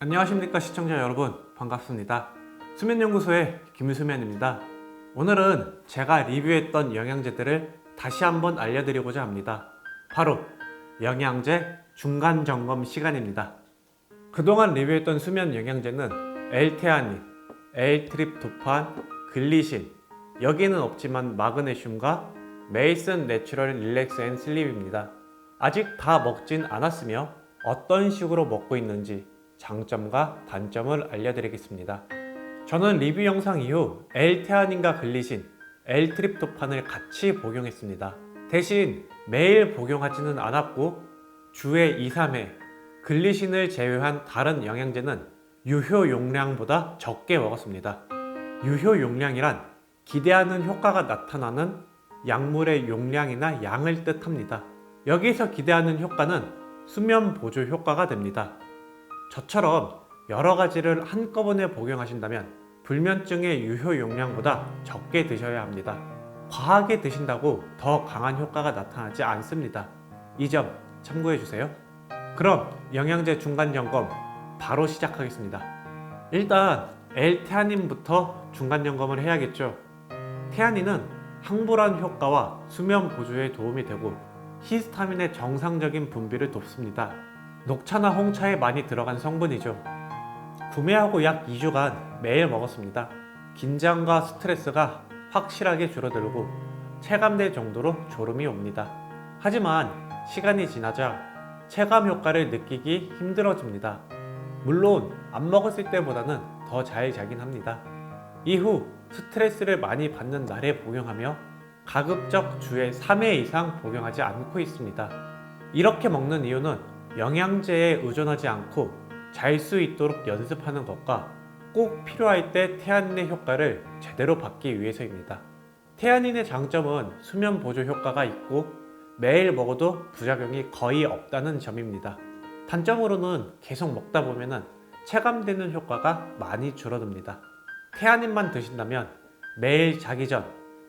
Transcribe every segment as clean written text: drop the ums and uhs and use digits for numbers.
안녕하십니까 시청자 여러분, 반갑습니다. 수면연구소의 김수면입니다. 오늘은 제가 리뷰했던 영양제들을 다시 한번 알려드리고자 합니다. 바로 영양제 중간점검 시간입니다. 그동안 리뷰했던 수면 영양제는 L테아닌, L트립토판, 글리신, 여기는 없지만 마그네슘과 메이슨 내추럴 릴렉스 앤 슬립입니다. 아직 다 먹진 않았으며 어떤 식으로 먹고 있는지 장점과 단점을 알려드리겠습니다. 저는 리뷰 영상 이후 L테아닌과 글리신, L트립토판을 같이 복용했습니다. 대신 매일 복용하지는 않았고 주에 2, 3회 글리신을 제외한 다른 영양제는 유효 용량보다 적게 먹었습니다. 유효 용량이란 기대하는 효과가 나타나는 약물의 용량이나 양을 뜻합니다. 여기서 기대하는 효과는 수면 보조 효과가 됩니다. 저처럼 여러 가지를 한꺼번에 복용하신다면 불면증의 유효 용량보다 적게 드셔야 합니다. 과하게 드신다고 더 강한 효과가 나타나지 않습니다. 이 점 참고해 주세요. 그럼 영양제 중간 점검 바로 시작하겠습니다. 일단 L테아닌부터 중간 점검을 해야겠죠. 테아닌은 항불안 효과와 수면 보조에 도움이 되고 히스타민의 정상적인 분비를 돕습니다. 녹차나 홍차에 많이 들어간 성분이죠. 구매하고 약 2주간 매일 먹었습니다. 긴장과 스트레스가 확실하게 줄어들고 체감될 정도로 졸음이 옵니다. 하지만 시간이 지나자 체감 효과를 느끼기 힘들어집니다. 물론 안 먹었을 때보다는 더 잘 자긴 합니다. 이후 스트레스를 많이 받는 날에 복용하며 가급적 주에 3회 이상 복용하지 않고 있습니다. 이렇게 먹는 이유는 영양제에 의존하지 않고 잘 수 있도록 연습하는 것과 꼭 필요할 때 테아닌의 효과를 제대로 받기 위해서입니다. 테아닌의 장점은 수면 보조 효과가 있고 매일 먹어도 부작용이 거의 없다는 점입니다. 단점으로는 계속 먹다 보면 체감되는 효과가 많이 줄어듭니다. 테아닌만 드신다면 매일 자기 전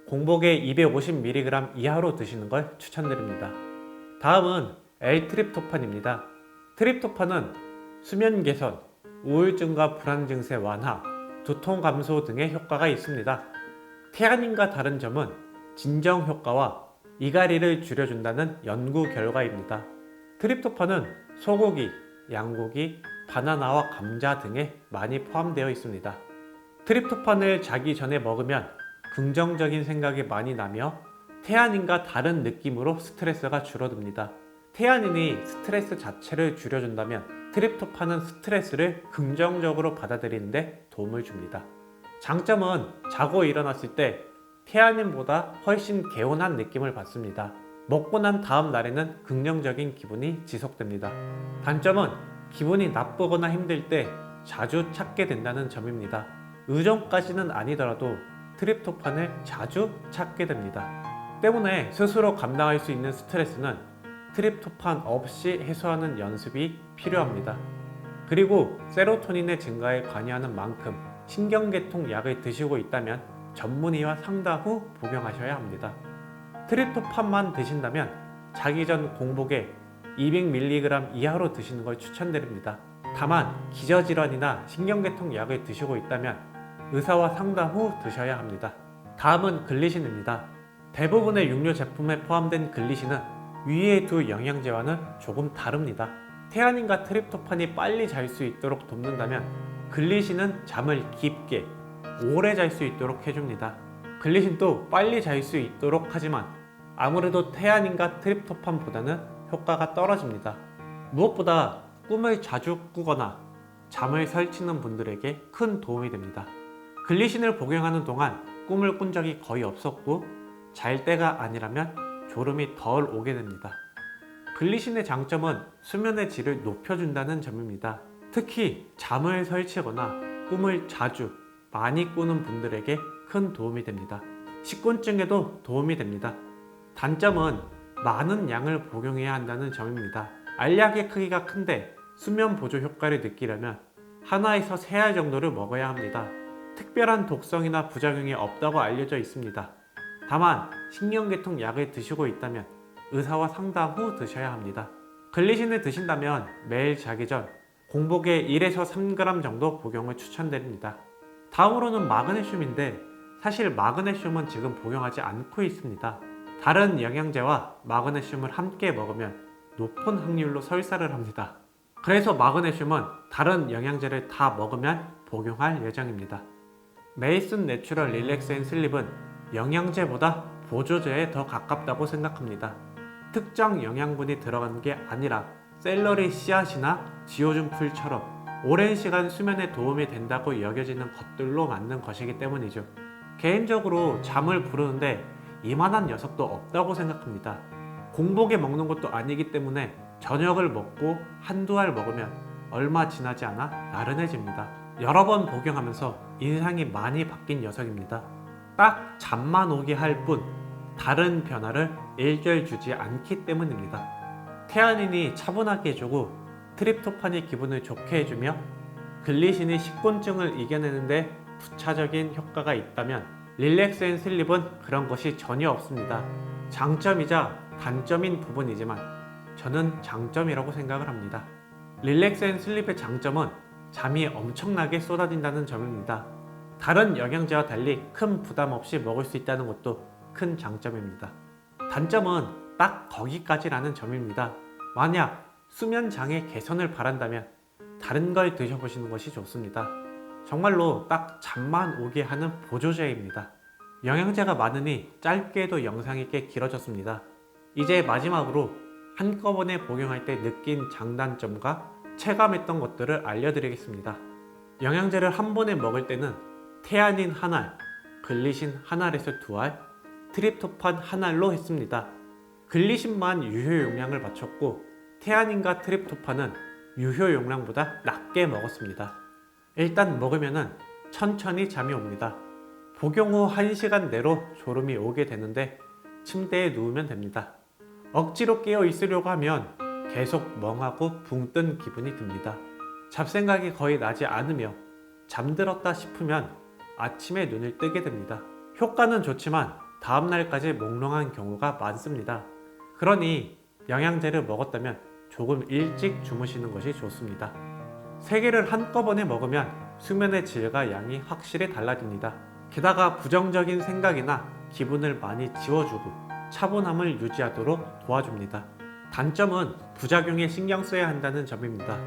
공복에 250mg 이하로 드시는 걸 추천드립니다. 다음은 L트립토판입니다. 트립토판은 수면 개선, 우울증과 불안 증세 완화, 두통 감소 등의 효과가 있습니다. 테아닌과 다른 점은 진정 효과와 이갈이를 줄여준다는 연구 결과입니다. 트립토판은 소고기, 양고기, 바나나와 감자 등에 많이 포함되어 있습니다. 트립토판을 자기 전에 먹으면 긍정적인 생각이 많이 나며 테아닌과 다른 느낌으로 스트레스가 줄어듭니다. 테아닌이 스트레스 자체를 줄여준다면 트립토판은 스트레스를 긍정적으로 받아들이는데 도움을 줍니다. 장점은 자고 일어났을 때 테아닌보다 훨씬 개운한 느낌을 받습니다. 먹고 난 다음 날에는 긍정적인 기분이 지속됩니다. 단점은 기분이 나쁘거나 힘들 때 자주 찾게 된다는 점입니다. 의존까지는 아니더라도 트립토판을 자주 찾게 됩니다. 때문에 스스로 감당할 수 있는 스트레스는 트립토판 없이 해소하는 연습이 필요합니다. 그리고 세로토닌의 증가에 관여하는 만큼 신경계통 약을 드시고 있다면 전문의와 상담 후 복용하셔야 합니다. 트립토판만 드신다면 자기 전 공복에 200mg 이하로 드시는 걸 추천드립니다. 다만 기저질환이나 신경계통 약을 드시고 있다면 의사와 상담 후 드셔야 합니다. 다음은 글리신입니다. 대부분의 육류 제품에 포함된 글리신은 위의 두 영양제와는 조금 다릅니다. 테아닌과 트립토판이 빨리 잘 수 있도록 돕는다면 글리신은 잠을 깊게 오래 잘 수 있도록 해줍니다. 글리신도 빨리 잘 수 있도록 하지만 아무래도 테아닌과 트립토판보다는 효과가 떨어집니다. 무엇보다 꿈을 자주 꾸거나 잠을 설치는 분들에게 큰 도움이 됩니다. 글리신을 복용하는 동안 꿈을 꾼 적이 거의 없었고 잘 때가 아니라면 졸음이 덜 오게 됩니다. 글리신의 장점은 수면의 질을 높여준다는 점입니다. 특히 잠을 설치거나 꿈을 자주 많이 꾸는 분들에게 큰 도움이 됩니다. 식곤증에도 도움이 됩니다. 단점은 많은 양을 복용해야 한다는 점입니다. 알약의 크기가 큰데 수면 보조 효과를 느끼려면 하나에서 3알 정도를 먹어야 합니다. 특별한 독성이나 부작용이 없다고 알려져 있습니다. 다만 신경계통 약을 드시고 있다면 의사와 상담 후 드셔야 합니다. 글리신을 드신다면 매일 자기 전 공복에 1에서 3g 정도 복용을 추천드립니다. 다음으로는 마그네슘인데 사실 마그네슘은 지금 복용하지 않고 있습니다. 다른 영양제와 마그네슘을 함께 먹으면 높은 확률로 설사를 합니다. 그래서 마그네슘은 다른 영양제를 다 먹으면 복용할 예정입니다. 메이슨 내추럴 릴렉스 앤 슬립은 영양제보다 보조제에 더 가깝다고 생각합니다. 특정 영양분이 들어간 게 아니라 샐러리 씨앗이나 지오준 풀처럼 오랜 시간 수면에 도움이 된다고 여겨지는 것들로 만든 것이기 때문이죠. 개인적으로 잠을 부르는데 이만한 녀석도 없다고 생각합니다. 공복에 먹는 것도 아니기 때문에 저녁을 먹고 한두 알 먹으면 얼마 지나지 않아 나른해집니다. 여러 번 복용하면서 인상이 많이 바뀐 녀석입니다. 딱 잠만 오게 할 뿐 다른 변화를 일절 주지 않기 때문입니다. 테아닌이 차분하게 해주고 트립토판이 기분을 좋게 해주며 글리신이 식곤증을 이겨내는데 부차적인 효과가 있다면 릴렉스 앤 슬립은 그런 것이 전혀 없습니다. 장점이자 단점인 부분이지만 저는 장점이라고 생각을 합니다. 릴렉스 앤 슬립의 장점은 잠이 엄청나게 쏟아진다는 점입니다. 다른 영양제와 달리 큰 부담 없이 먹을 수 있다는 것도 큰 장점입니다. 단점은 딱 거기까지라는 점입니다. 만약 수면 장애 개선을 바란다면 다른 걸 드셔보시는 것이 좋습니다. 정말로 딱 잠만 오게 하는 보조제입니다. 영양제가 많으니 짧게도 영상이 꽤 길어졌습니다. 이제 마지막으로 한꺼번에 복용할 때 느낀 장단점과 체감했던 것들을 알려드리겠습니다. 영양제를 한 번에 먹을 때는 테아닌 한 알, 글리신 한 알에서 두 알, 트립토판 한 알로 했습니다. 글리신만 유효 용량을 맞췄고 테아닌과 트립토판은 유효 용량보다 낮게 먹었습니다. 일단 먹으면은 천천히 잠이 옵니다. 복용 후 1시간 내로 졸음이 오게 되는데 침대에 누우면 됩니다. 억지로 깨어 있으려고 하면 계속 멍하고 붕 뜬 기분이 듭니다. 잡생각이 거의 나지 않으며 잠들었다 싶으면 아침에 눈을 뜨게 됩니다. 효과는 좋지만 다음날까지 몽롱한 경우가 많습니다. 그러니 영양제를 먹었다면 조금 일찍 주무시는 것이 좋습니다. 3개를 한꺼번에 먹으면 수면의 질과 양이 확실히 달라집니다. 게다가 부정적인 생각이나 기분을 많이 지워주고 차분함을 유지하도록 도와줍니다. 단점은 부작용에 신경 써야 한다는 점입니다.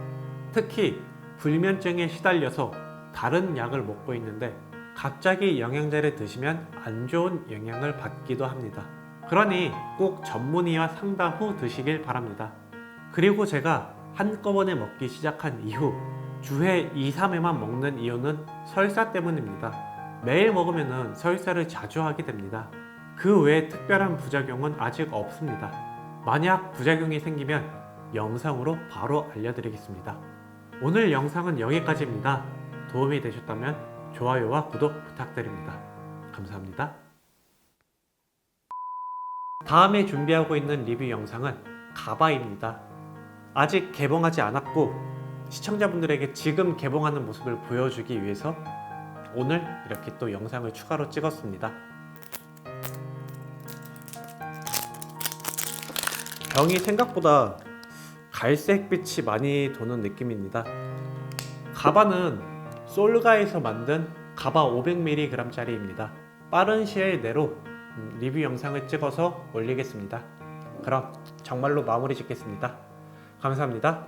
특히 불면증에 시달려서 다른 약을 먹고 있는데 갑자기 영양제를 드시면 안 좋은 영향을 받기도 합니다. 그러니 꼭 전문의와 상담 후 드시길 바랍니다. 그리고 제가 한꺼번에 먹기 시작한 이후 주에 2, 3회만 먹는 이유는 설사 때문입니다. 매일 먹으면 설사를 자주 하게 됩니다. 그 외에 특별한 부작용은 아직 없습니다. 만약 부작용이 생기면 영상으로 바로 알려드리겠습니다. 오늘 영상은 여기까지입니다. 도움이 되셨다면 좋아요와 구독 부탁드립니다. 감사합니다. 다음에 준비하고 있는 리뷰 영상은 가바입니다. 아직 개봉하지 않았고 시청자분들에게 지금 개봉하는 모습을 보여주기 위해서 오늘 이렇게 또 영상을 추가로 찍었습니다. 병이 생각보다 갈색빛이 많이 도는 느낌입니다. 가바는 솔가에서 만든 가바 500mg 짜리입니다. 빠른 시일 내로 리뷰 영상을 찍어서 올리겠습니다. 그럼 정말로 마무리 짓겠습니다. 감사합니다.